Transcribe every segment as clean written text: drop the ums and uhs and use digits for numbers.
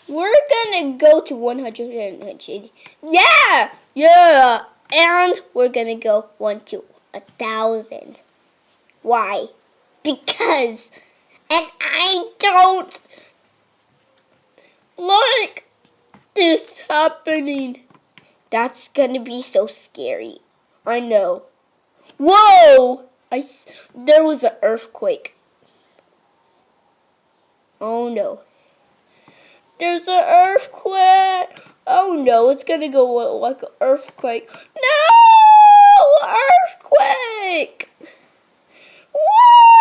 We're gonna go to 100. Yeah! Yeah! And we're gonna go 1 to 1,000. Why? Because, and I don't like this happening. That's gonna be so scary. I know. Whoa! There was an earthquake. Oh no. There's an earthquake. Oh no, it's gonna go like an earthquake. No! Earthquake! Whoa!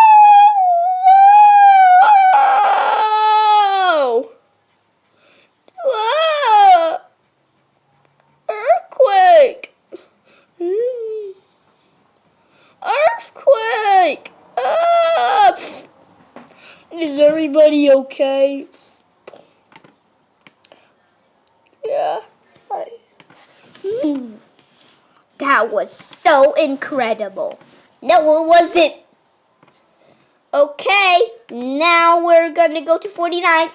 Whoa! Earthquake! Earthquake! Ah! Is everybody okay? Yeah. That was so incredible. No, it wasn't. Okay, now we're gonna go to 49.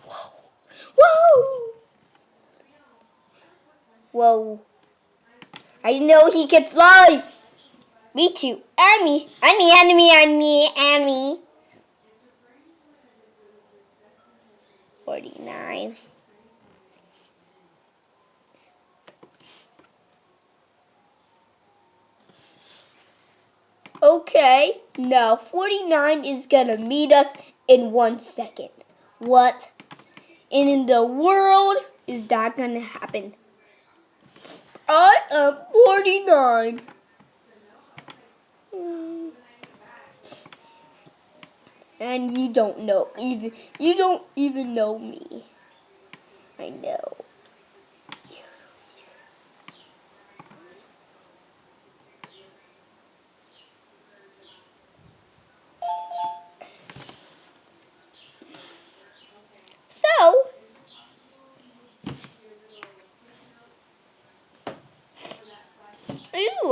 Whoa. Whoa. Whoa. I know he can fly. Me too. Annie. 49. Okay, now 49 is gonna meet us in 1 second. What in the world is that gonna happen? I am 49. And you don't even know me. I know. So,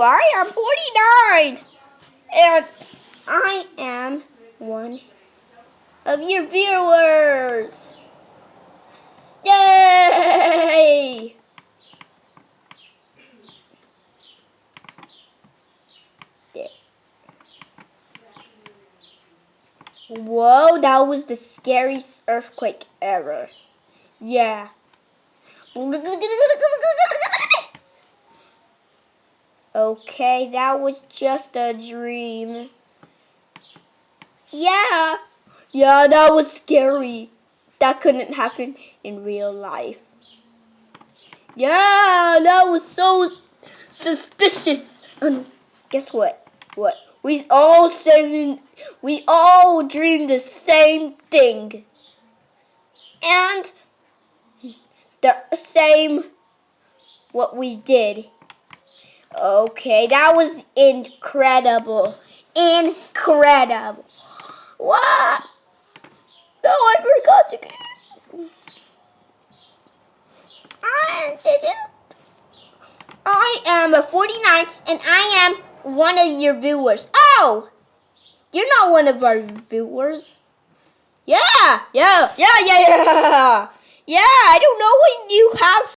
I am 49. And I am one of your viewers. Yay! Whoa, that was the scariest earthquake ever. Yeah. Okay, that was just a dream. Yeah. Yeah, that was scary. That couldn't happen in real life. Yeah, that was so suspicious. Guess what? We all dreamed the same thing. And the same what we did. Okay, that was incredible. Incredible. What? No, I forgot to get. I am a 49 and I am one of your viewers. Oh! You're not one of our viewers. Yeah. Yeah, I don't know what you have